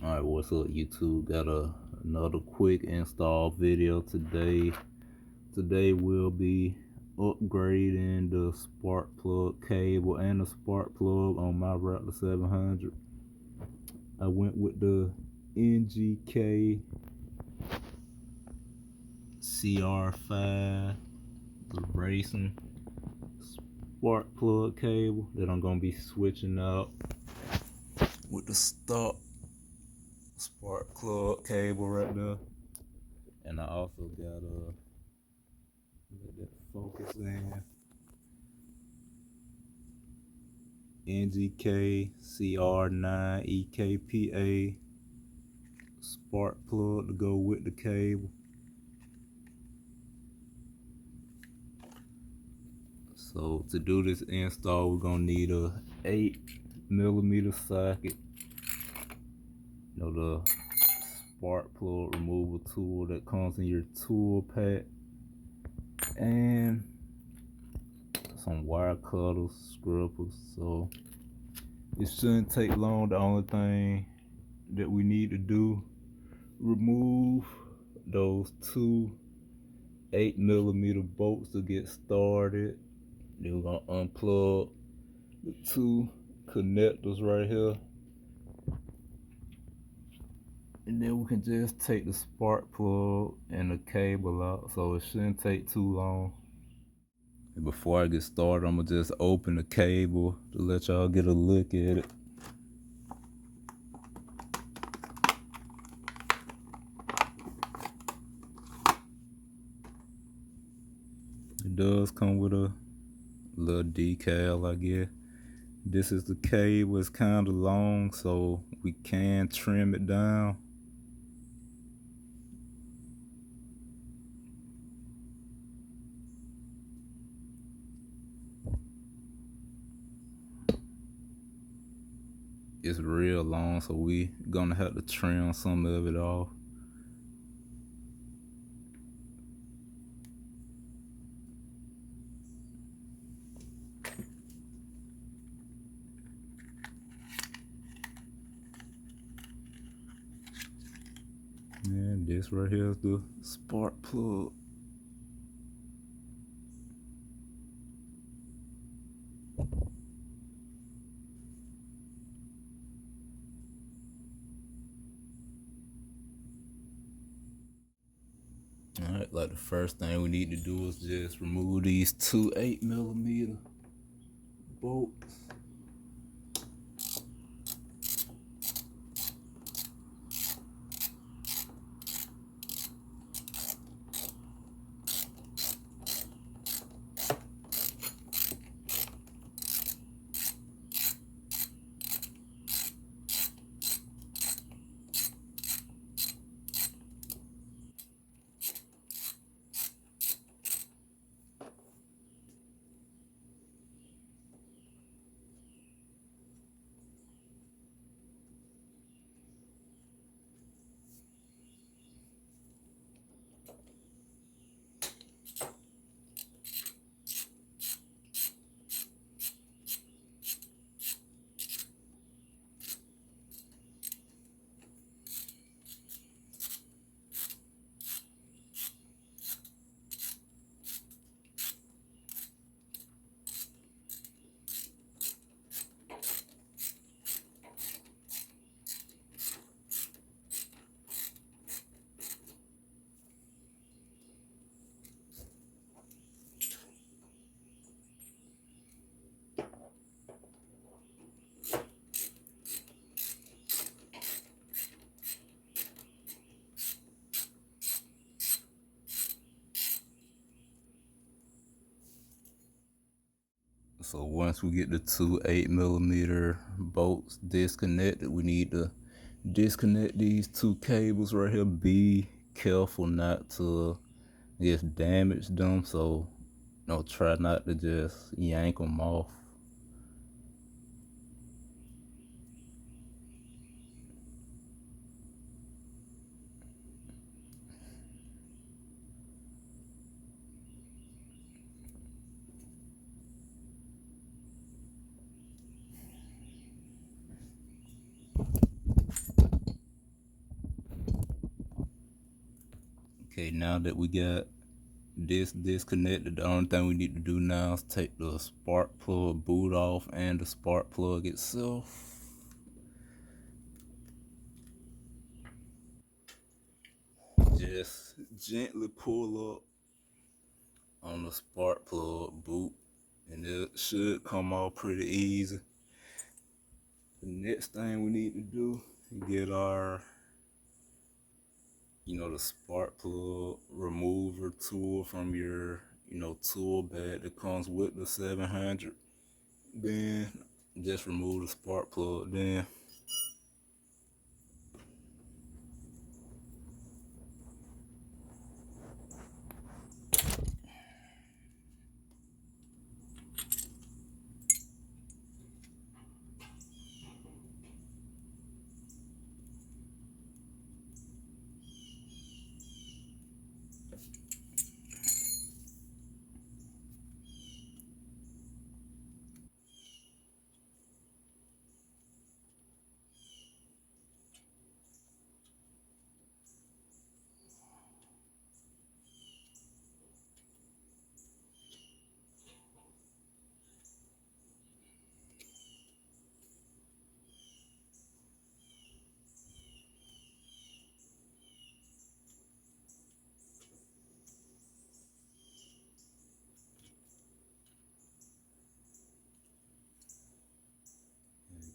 Alright, what's up YouTube? Got another quick install video today. Today we'll be upgrading the spark plug cable and the spark plug on my Raptor 700. I went with the NGK CR5, the racing spark plug cable that I'm gonna be switching out with the stock spark plug cable right there. And I also got let that focus in, NGK CR5 EKPA spark plug to go with the cable. So to do this install, we're gonna need a 8mm socket. You know, the spark plug removal tool that comes in your tool pack, and some wire cutters, scrubbers. So it shouldn't take long. The only thing that we need to do, remove those two 8mm bolts to get started. Then we're gonna unplug the two connectors right here, and then we can just take the spark plug and the cable out. So it shouldn't take too long. And before I get started, I'm gonna just open the cable to let y'all get a look at it. It does come with a little decal, I guess. This is the cable. It's kind of long, so we can trim it down. It's real long, so we gonna have to trim some of it off. And this right here is the spark plug. Alright, like the first thing we need to do is just remove these two 8mm bolts. So once we get the two 8mm bolts disconnected, we need to disconnect these two cables right here. Be careful not to just damage them. So try not to just yank them off. Okay, now that we got this disconnected, the only thing we need to do now is take the spark plug boot off and the spark plug itself. Just gently pull up on the spark plug boot and it should come off pretty easy. The next thing we need to do is get our, the spark plug remover tool from your, tool bag that comes with the 700. Then just remove the spark plug. Then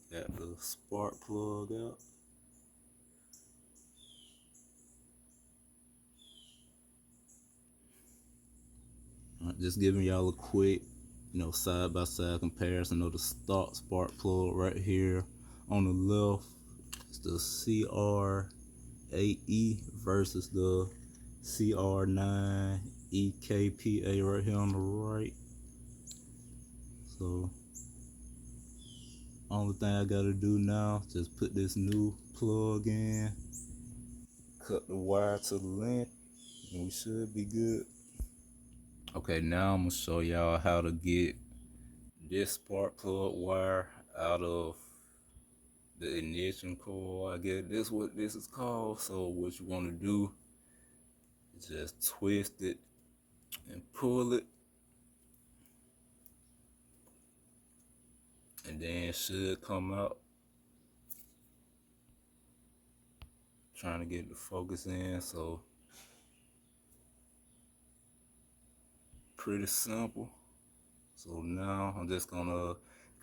got the spark plug out. Just giving y'all a quick, side by side comparison of the stock spark plug right here. On the left, it's the CR8E versus the CR9 EKPA right here on the right. So, only thing I gotta do now, just put this new plug in, cut the wire to the length, and we should be good. Okay, now I'm gonna show y'all how to get this spark plug wire out of the ignition coil. I guess this is what this is called. So what you want to do is just twist it and pull it, and then it should come out. Trying to get the focus in, so pretty simple. So now I'm just gonna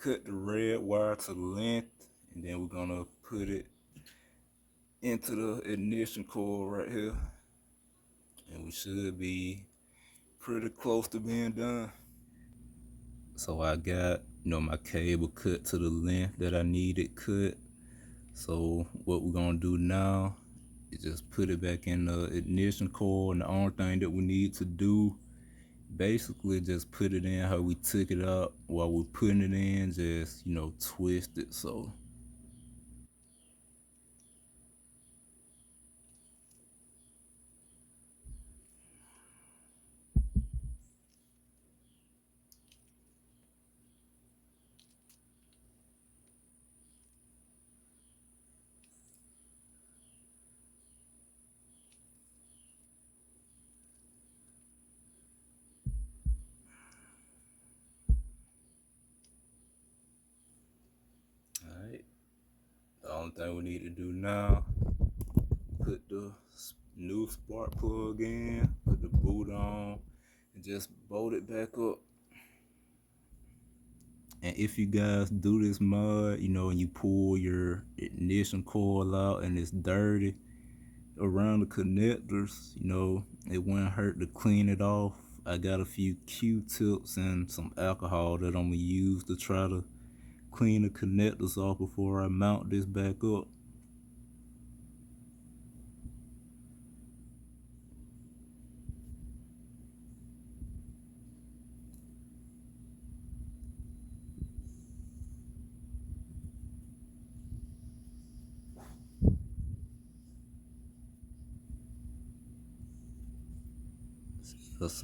cut the red wire to the length, and then we're gonna put it into the ignition coil right here, and we should be pretty close to being done. So I got, my cable cut to the length that I needed cut. So what we're gonna do now is just put it back in the ignition coil, and the only thing that we need to do, basically just put it in how we took it out. While we're putting it in, just, twist it. So all right, the only thing we need to do now, put the new spark plug in, put the boot on, and just bolt it back up. And if you guys do this mod, and you pull your ignition coil out and it's dirty around the connectors, it wouldn't hurt to clean it off. I got a few Q-tips and some alcohol that I'm gonna use to try to clean the connectors off before I mount this back up. Let's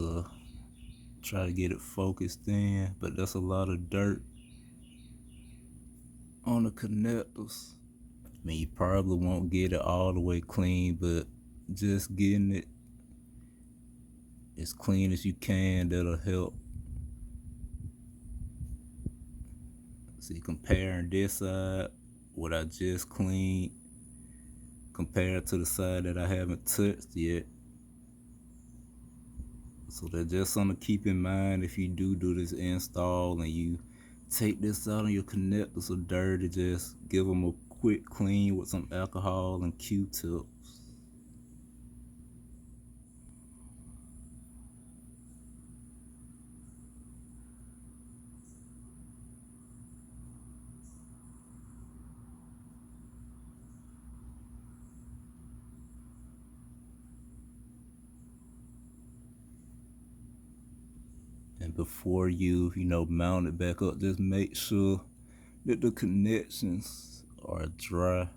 try to get it focused in, but that's a lot of dirt on the connectors. I mean, you probably won't get it all the way clean, but just getting it as clean as you can. That'll help. See, comparing this side, what I just cleaned, compared to the side that I haven't touched yet. So that's just something to keep in mind if you do this install and you take this out and your connectors are dirty. Just give them a quick clean with some alcohol and Q-tips. And before you mount it back up, just make sure that the connections are dry.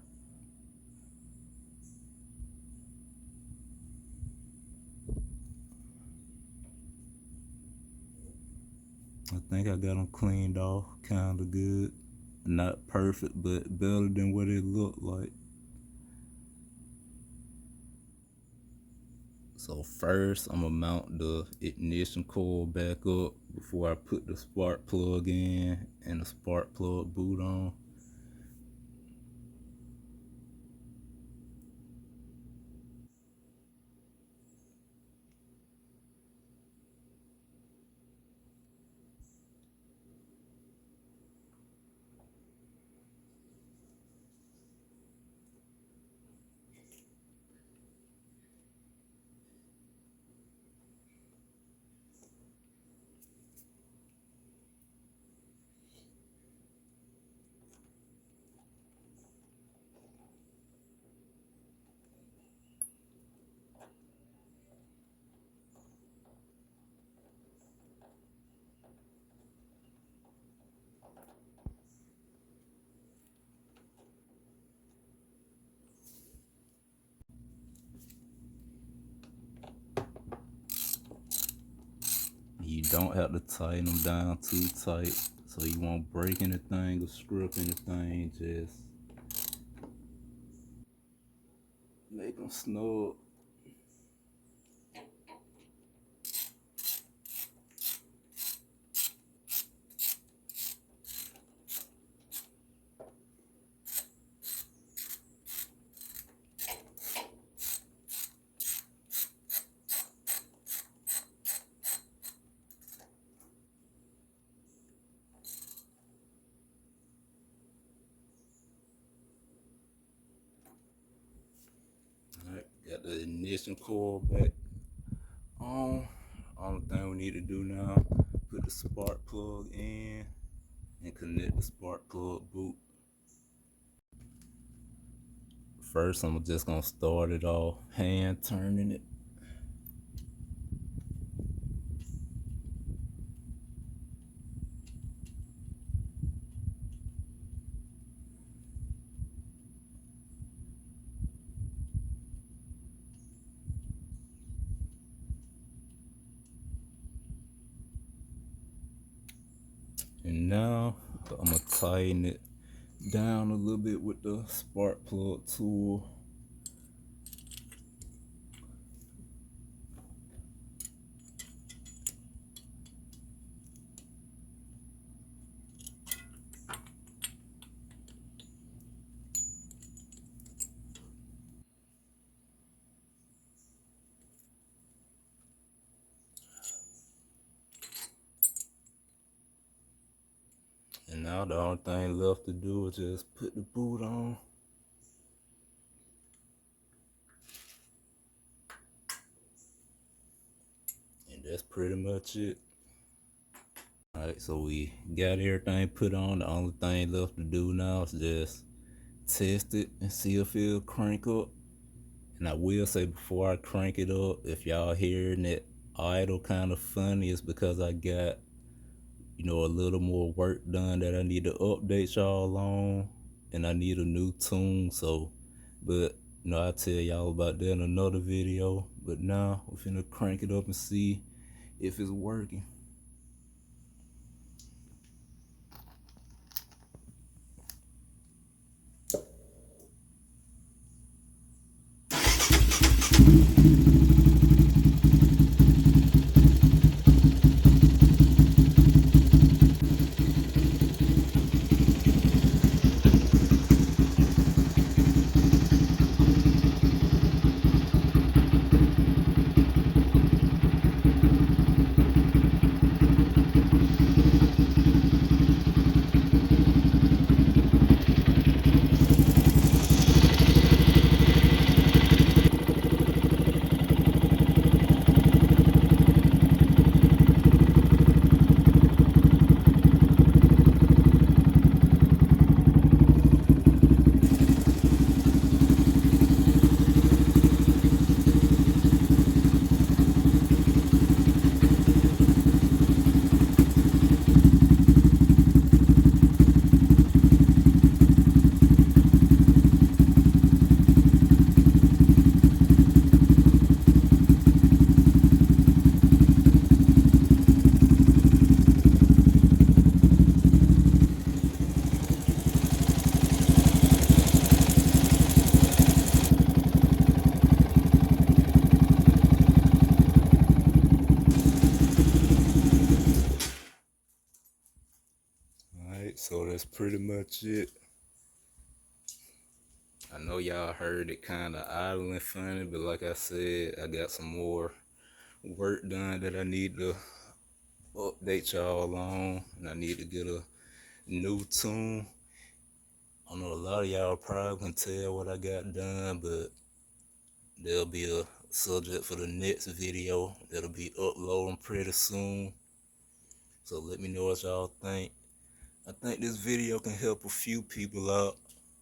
I think I got them cleaned off kind of good. Not perfect, but better than what it looked like. So first, I'm gonna mount the ignition coil back up before I put the spark plug in and the spark plug boot on. You don't have to tighten them down too tight so you won't break anything or strip anything. Just make them snug. Alright, got the ignition coil back on. Only thing we need to do now, put the spark plug in and connect the spark plug boot. First, I'm just gonna start it off hand turning it. And now I'm gonna tighten it down a little bit with the spark plug tool. And now the only thing left to do is just put the boot on. And that's pretty much it. Alright, so we got everything put on. The only thing left to do now is just test it and see if it'll crank up. And I will say before I crank it up, if y'all hearing it idle kind of funny, it's because I got a little more work done that I need to update y'all on, and I need a new tune. So, but I'll tell y'all about that in another video. But now we're finna crank it up and see if it's working. Alright, so that's pretty much it. I know y'all heard it kind of idle and funny, but like I said, I got some more work done that I need to update y'all on, and I need to get a new tune. I know a lot of y'all probably can tell what I got done, but there'll be a subject for the next video that'll be uploading pretty soon. So let me know what y'all think. I think this video can help a few people out.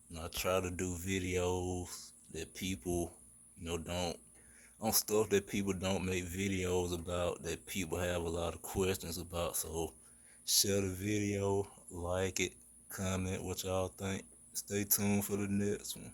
And I try to do videos that people, don't on stuff that people don't make videos about, that people have a lot of questions about. So share the video, like it, comment what y'all think. Stay tuned for the next one.